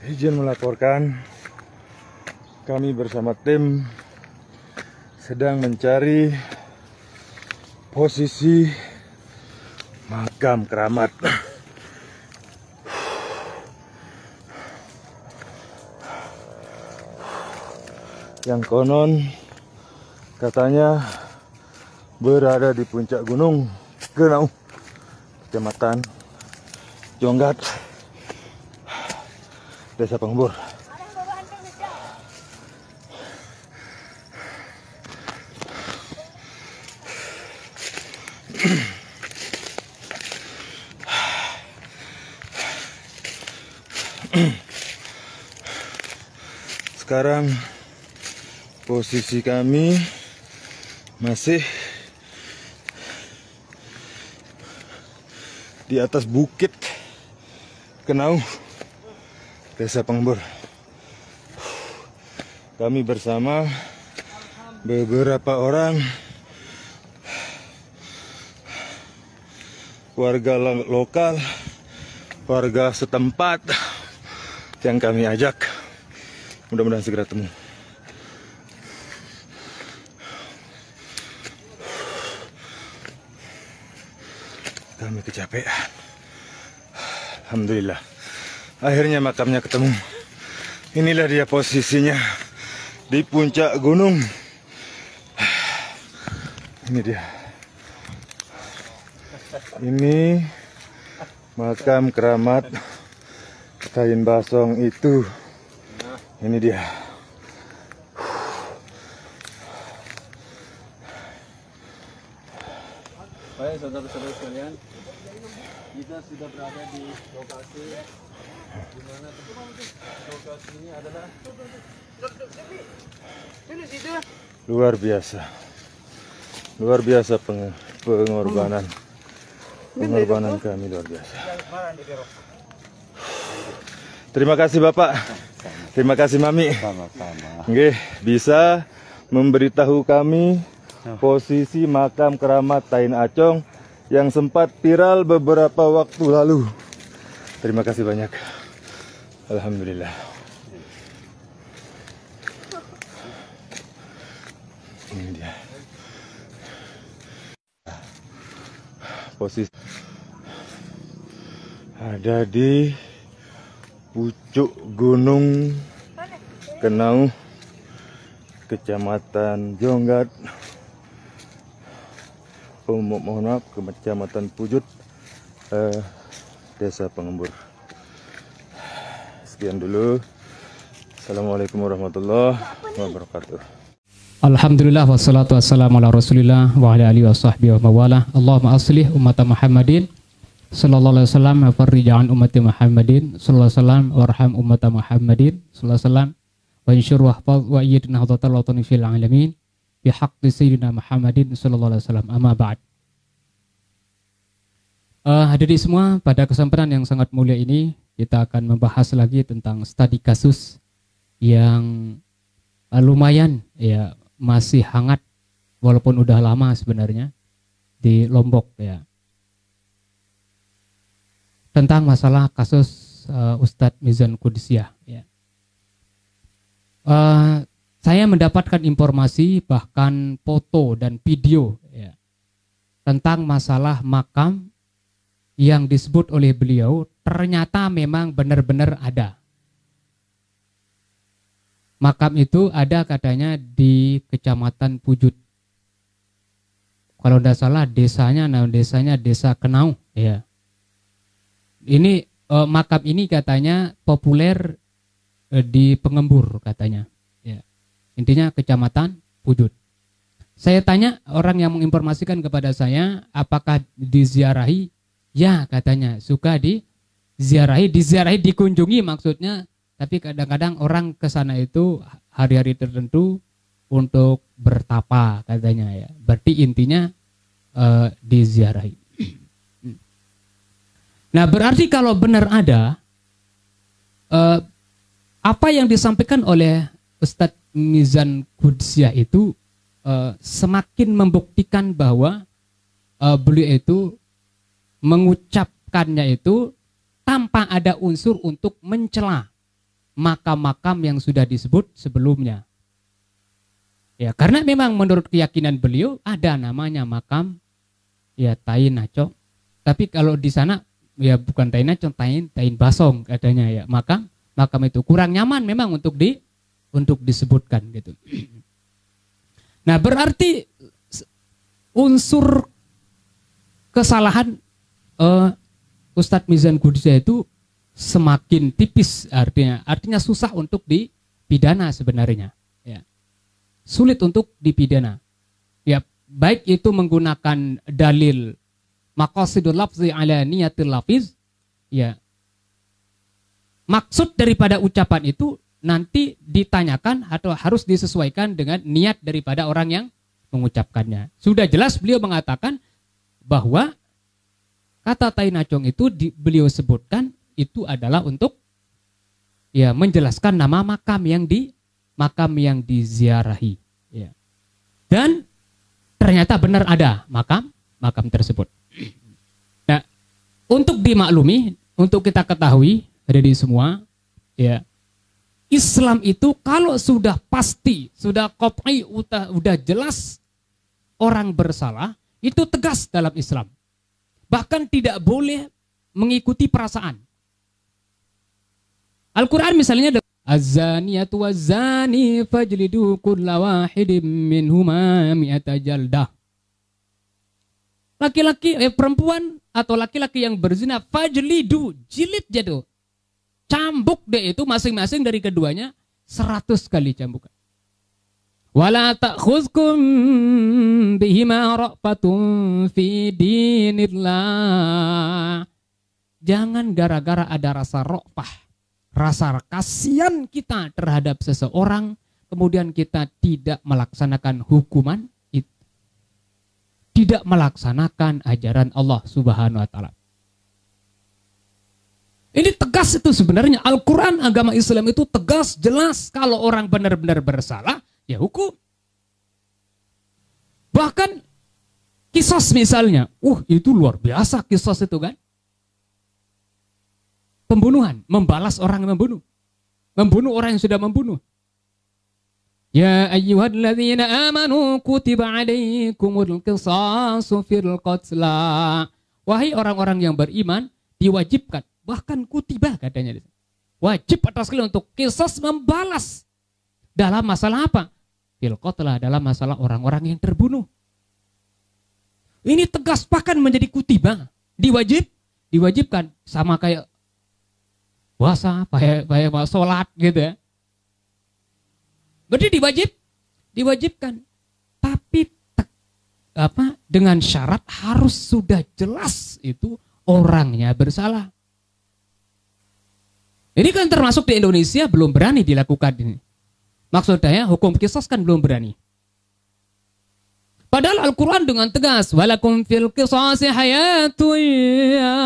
Izin melaporkan, kami bersama tim sedang mencari posisi makam keramat. Yang konon katanya berada di puncak gunung Genau, Kecamatan Jonggat, Desa Penghubur. Sekarang posisi kami masih di atas bukit Genau, Desa Penghubur. Kami bersama beberapa orang warga lokal, warga setempat yang kami ajak. Mudah-mudahan segera temu. Kami kecapean. Alhamdulillah, akhirnya makamnya ketemu. Inilah dia posisinya di puncak gunung. Ini dia. Ini makam keramat kain basong itu. Ini dia. Baik, saudara-saudara sekalian, kita sudah berada di lokasi di mana lokasi ini adalah luar biasa pengorbanan kami luar biasa. Terima kasih Bapak, terima kasih Mami. Nggih, bisa memberitahu kami posisi makam keramat Tain Acong yang sempat viral beberapa waktu lalu. Terima kasih banyak. Alhamdulillah. Ini dia. Posisi ada di pucuk gunung Genau, Kecamatan Jonggat, mohon maaf, Kecamatan Pujut, Desa Penghubur. Sekian dulu. Assalamualaikum warahmatullahi wabarakatuh. Alhamdulillah wassalatu wassalamu ala rasulillah wa ala alihi wa sahbihi wa mawala. Allahumma aslih ummata Muhammadin sallallahu alaihi wasallam wa farrij an ummati Muhammadin sallallahu alaihi wasallam warham ummata Muhammadin sallallahu alaihi wasallam wa insyur wahfaz wa ayyidna hadatal watani fil alamin bi haqqi sayyidina Muhammadin sallallahu alaihi wasallam. Amma ba'd. Hadirin semua, pada kesempatan yang sangat mulia ini kita akan membahas lagi tentang studi kasus yang lumayan ya, masih hangat walaupun udah lama sebenarnya di Lombok ya, tentang masalah kasus Ustadz Mizan Qudsiah ya. Saya mendapatkan informasi bahkan foto dan video ya, tentang masalah makam yang disebut oleh beliau ternyata memang benar-benar ada. Makam itu ada katanya di Kecamatan Pujut. Kalau tidak salah desanya, desanya Desa Genau ya. Ini makam ini katanya populer di Penghubur katanya. Ya. Intinya Kecamatan Pujut. Saya tanya orang yang menginformasikan kepada saya, apakah diziarahi? Ya katanya suka diziarahi, dikunjungi maksudnya. Tapi kadang-kadang orang ke sana itu hari-hari tertentu untuk bertapa katanya ya. Berarti intinya diziarahi. Nah berarti kalau benar ada apa yang disampaikan oleh Ustadz Mizan Qudsiah itu semakin membuktikan bahwa beliau itu mengucapkannya itu tanpa ada unsur untuk mencela makam-makam yang sudah disebut sebelumnya. Ya, karena memang menurut keyakinan beliau ada namanya makam ya Tain Naco. Tapi kalau di sana ya bukan Tain Naco, Tain Basong katanya ya. Makam itu kurang nyaman memang untuk disebutkan gitu. Nah, berarti unsur kesalahan Ustadz Mizan Qudusiyah itu semakin tipis, artinya susah untuk dipidana sebenarnya. Ya. Sulit untuk dipidana. Ya, baik itu menggunakan dalil maqasidul lafzi ala niyatil lafiz, ya. Maksud daripada ucapan itu nanti ditanyakan atau harus disesuaikan dengan niat daripada orang yang mengucapkannya. Sudah jelas beliau mengatakan bahwa kata Tainacong itu beliau sebutkan itu adalah untuk ya menjelaskan nama makam yang diziarahi. Ya. Dan ternyata benar ada makam tersebut. Nah, untuk dimaklumi, untuk kita ketahui dari semua, ya Islam itu kalau sudah pasti, sudah qat'i, udah jelas orang bersalah, itu tegas dalam Islam. Bahkan tidak boleh mengikuti perasaan. Al-Quran misalnya, Az-zaniyatu waz-zani fajlidu kulla wahidin minhuma mi'ata jaldah. Laki-laki, perempuan atau laki-laki yang berzina, fajlidu, jilid jatuh. Cambuk deh itu masing-masing dari keduanya 100 kali cambukan. Wala ta'khuzkum bihima ra'fatun fi dinillah. Jangan gara-gara ada rasa ra'fah, rasa kasihan kita terhadap seseorang, kemudian kita tidak melaksanakan hukuman, tidak melaksanakan ajaran Allah Subhanahu wa taala. Ini tegas itu sebenarnya. Al-Quran, agama Islam itu tegas, jelas. Kalau orang benar-benar bersalah, ya hukum. Bahkan kisos misalnya. Itu luar biasa kisos itu kan. Pembunuhan, membalas orang yang membunuh. Membunuh orang yang sudah membunuh. Ya ayyuhalladzina amanu kutiba alaikumul qisasu fil qatla. Wahai orang-orang yang beriman, diwajibkan. Bahkan kutiba katanya. Wajib atas kalian untuk qisas, membalas. Dalam masalah apa? Fil qatla, dalam masalah orang-orang yang terbunuh. Ini tegas, bahkan menjadi kutiba. Diwajibkan. Sama kayak puasa, kayak sholat gitu ya. Berarti diwajibkan. Tapi dengan syarat harus sudah jelas itu orangnya bersalah. Ini kan termasuk di Indonesia belum berani dilakukan ini. Maksudnya hukum qisas kan belum berani. Padahal Al-Quran dengan tegas, walakum fil qisasi hayatun ya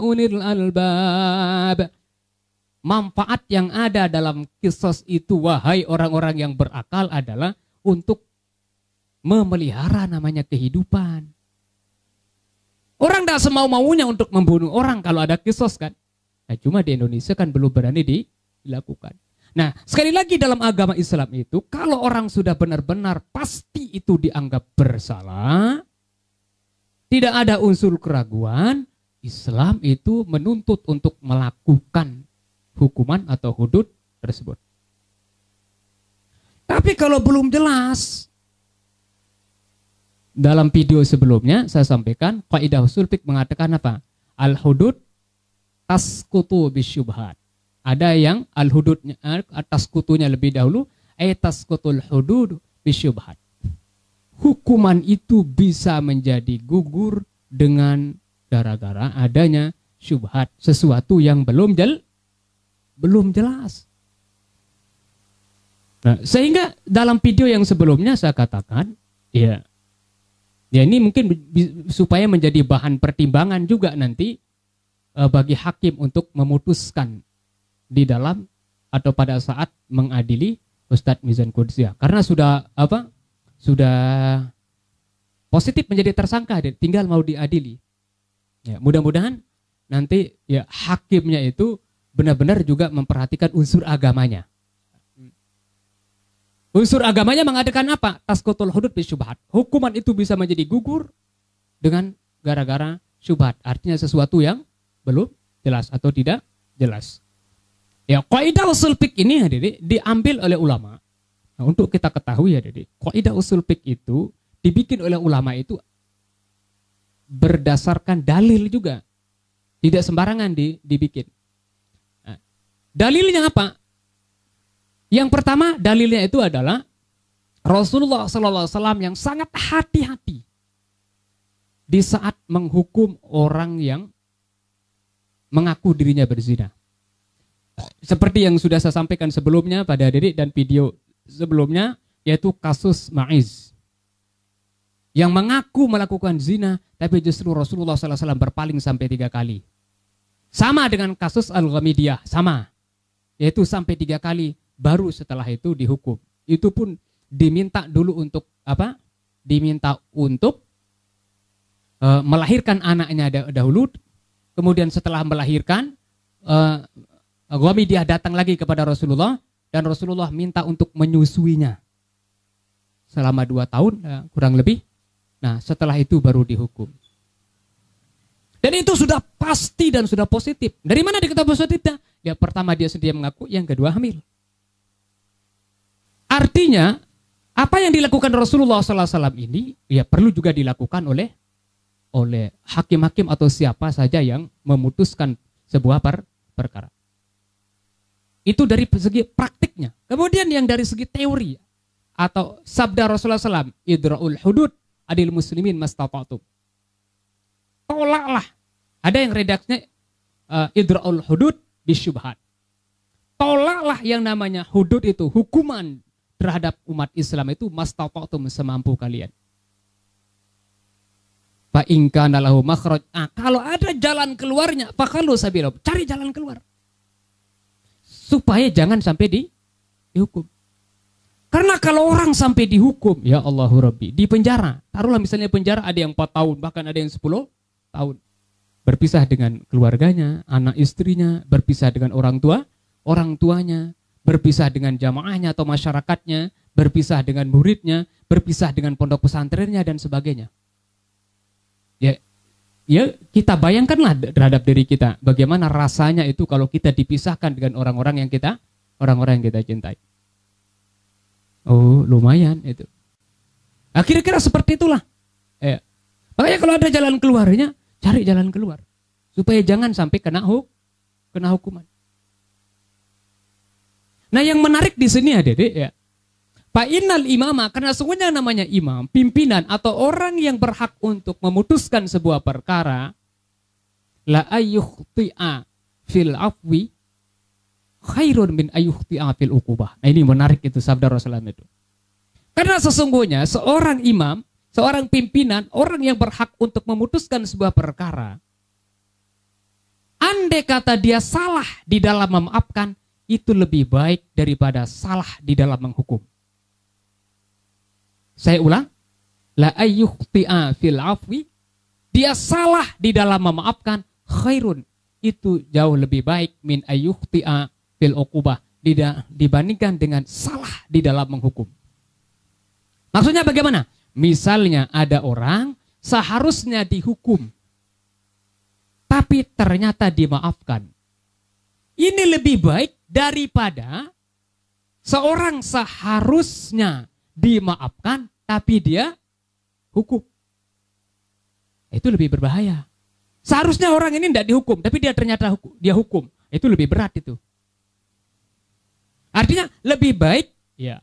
ulil albab. Manfaat yang ada dalam qisas itu, wahai orang-orang yang berakal, adalah untuk memelihara namanya kehidupan. Orang tidak semau-maunya untuk membunuh orang kalau ada qisas kan. Nah, cuma di Indonesia kan belum berani dilakukan. Nah, sekali lagi dalam agama Islam itu, kalau orang sudah benar-benar pasti itu dianggap bersalah, tidak ada unsur keraguan, Islam itu menuntut untuk melakukan hukuman atau hudud tersebut. Tapi kalau belum jelas, dalam video sebelumnya saya sampaikan, kaidah usul fiqh mengatakan apa? Al-hudud tasqutu bisyubhat. Ada yang al-hududnya atas kutunya lebih dahulu, tasqutul hudud bisyubhat. Hukuman itu bisa menjadi gugur dengan gara-gara adanya syubhat, sesuatu yang belum jelas. Nah, sehingga dalam video yang sebelumnya saya katakan, ya ini mungkin supaya menjadi bahan pertimbangan juga nanti bagi hakim untuk memutuskan di dalam atau pada saat mengadili Ustadz Mizan Qudusiyah, karena sudah positif menjadi tersangka, tinggal mau diadili. Ya, mudah-mudahan nanti ya hakimnya itu benar-benar juga memperhatikan unsur agamanya. Unsur agamanya mengadakan apa? Tasqutul hudud bisyubhat. Hukuman itu bisa menjadi gugur dengan gara-gara syubhat. Artinya sesuatu yang belum jelas atau tidak jelas. Ya, kaidah usul fiqh ini hadirin diambil oleh ulama. Nah, untuk kita ketahui hadirin, kaidah usul fiqh itu dibikin oleh ulama itu berdasarkan dalil juga. Tidak sembarangan dibikin. Nah, dalilnya apa? Yang pertama dalilnya itu adalah Rasulullah SAW yang sangat hati-hati di saat menghukum orang yang mengaku dirinya berzina. Seperti yang sudah saya sampaikan sebelumnya pada diri dan video sebelumnya, yaitu kasus Ma'iz. Yang mengaku melakukan zina, tapi justru Rasulullah SAW berpaling sampai 3 kali. Sama dengan kasus Al-Ghamidiyah, sama. Yaitu sampai 3 kali, baru setelah itu dihukum. Itu pun diminta dulu untuk apa? Diminta untuk melahirkan anaknya dahulu. Kemudian setelah melahirkan, Ghamidiyah datang lagi kepada Rasulullah. Dan Rasulullah minta untuk menyusuinya. Selama 2 tahun, kurang lebih. Nah, setelah itu baru dihukum. Dan itu sudah pasti dan sudah positif. Dari mana diketahui positifnya? Ya, pertama dia sendiri mengaku, yang kedua hamil. Artinya, apa yang dilakukan Rasulullah SAW ini, ya perlu juga dilakukan oleh hakim-hakim atau siapa saja yang memutuskan sebuah perkara. Itu dari segi praktiknya. Kemudian yang dari segi teori atau sabda Rasulullah SAW, idra'ul hudud adil muslimin mastata'tum. Tolaklah. Ada yang redaksinya idra'ul hudud bisyubhat. Tolaklah yang namanya hudud itu, hukuman terhadap umat Islam itu mastata'tum, semampu kalian. Fa in kana lahu makhraj. Kalau ada jalan keluarnya, fakalu sabilah. Cari jalan keluar. Supaya jangan sampai dihukum. Karena kalau orang sampai dihukum, ya Allahu Rabbi, di penjara. Taruhlah misalnya penjara ada yang 4 tahun, bahkan ada yang 10 tahun. Berpisah dengan keluarganya, anak istrinya, berpisah dengan orang tuanya, berpisah dengan jamaahnya atau masyarakatnya, berpisah dengan muridnya, berpisah dengan pondok pesantrennya dan sebagainya. Ya kita bayangkanlah terhadap diri kita bagaimana rasanya itu kalau kita dipisahkan dengan orang-orang yang kita cintai. Oh, lumayan itu. Nah, kira-kira seperti itulah. Makanya kalau ada jalan keluarnya, cari jalan keluar supaya jangan sampai kena hukuman. Nah, yang menarik di sini adik-adik ya. Fa innal imama, karena sesungguhnya namanya imam, pimpinan atau orang yang berhak untuk memutuskan sebuah perkara, la ayyukhti'a fil afwi khairun min ayyukhti'a fil uqubah. Nah, ini menarik itu sabda Rasulullah itu. Karena sesungguhnya seorang imam, seorang pimpinan, orang yang berhak untuk memutuskan sebuah perkara, andai kata dia salah di dalam memaafkan, itu lebih baik daripada salah di dalam menghukum. Saya ulang, la ayyukhti'a fil afwi, dia salah di dalam memaafkan, khairun, itu jauh lebih baik min ayyukhti'a fil uqubah, dibandingkan dengan salah di dalam menghukum. Maksudnya bagaimana? Misalnya ada orang seharusnya dihukum, tapi ternyata dimaafkan. Ini lebih baik daripada seorang seharusnya dimaafkan, tapi dia hukum. Itu lebih berbahaya. Seharusnya orang ini tidak dihukum, tapi dia ternyata dia hukum. Itu lebih berat itu. Artinya lebih baik, ya.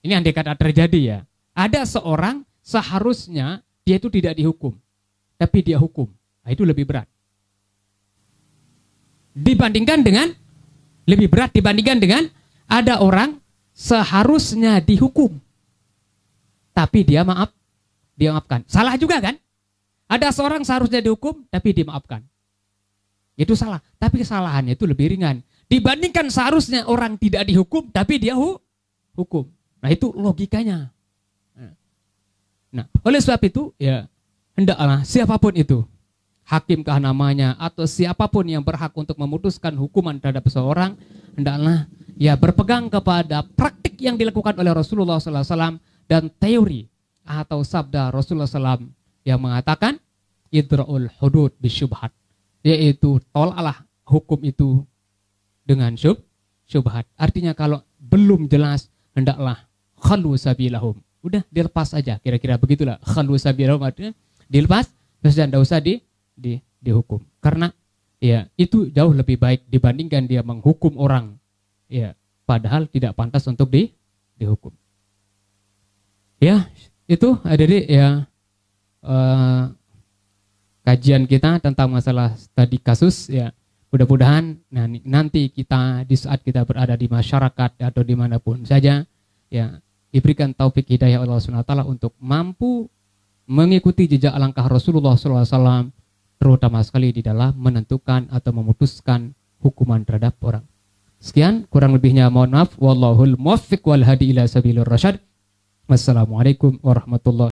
Ini andai kata terjadi ya. Ada seorang seharusnya dia itu tidak dihukum, tapi dia hukum. Nah, itu lebih berat. Lebih berat dibandingkan dengan ada orang seharusnya dihukum, tapi dia maafkan. Salah juga kan? Ada seorang seharusnya dihukum, tapi dimaafkan. Itu salah, tapi kesalahannya itu lebih ringan dibandingkan seharusnya orang tidak dihukum, tapi dia hukum. Nah, itu logikanya. Nah, oleh sebab itu, ya hendaklah siapapun itu, hakimkah namanya atau siapapun yang berhak untuk memutuskan hukuman terhadap seseorang, hendaklah ya berpegang kepada praktik yang dilakukan oleh Rasulullah SAW dan teori atau sabda Rasulullah SAW yang mengatakan idra'ul hudud bisyubhat, yaitu tolaklah hukum itu dengan syubhat. Artinya kalau belum jelas, hendaklah khalu sabilahum, udah dilepas aja, kira-kira begitulah. Khalu sabilahum artinya dilepas, terus tidak usah dihukum, karena ya itu jauh lebih baik dibandingkan dia menghukum orang ya padahal tidak pantas untuk dihukum. Ya itu adik-adik ya, kajian kita tentang masalah tadi kasus ya. Mudah-mudahan nanti kita di saat kita berada di masyarakat atau dimanapun saja ya, diberikan taufik hidayah Allah SWT untuk mampu mengikuti jejak langkah Rasulullah SAW, terutama sekali di dalam menentukan atau memutuskan hukuman terhadap orang. Sekian, kurang lebihnya mohon maaf. Wallahul muwaffiq wal hadi ila sabilir rasyad. Wassalamualaikum warahmatullahi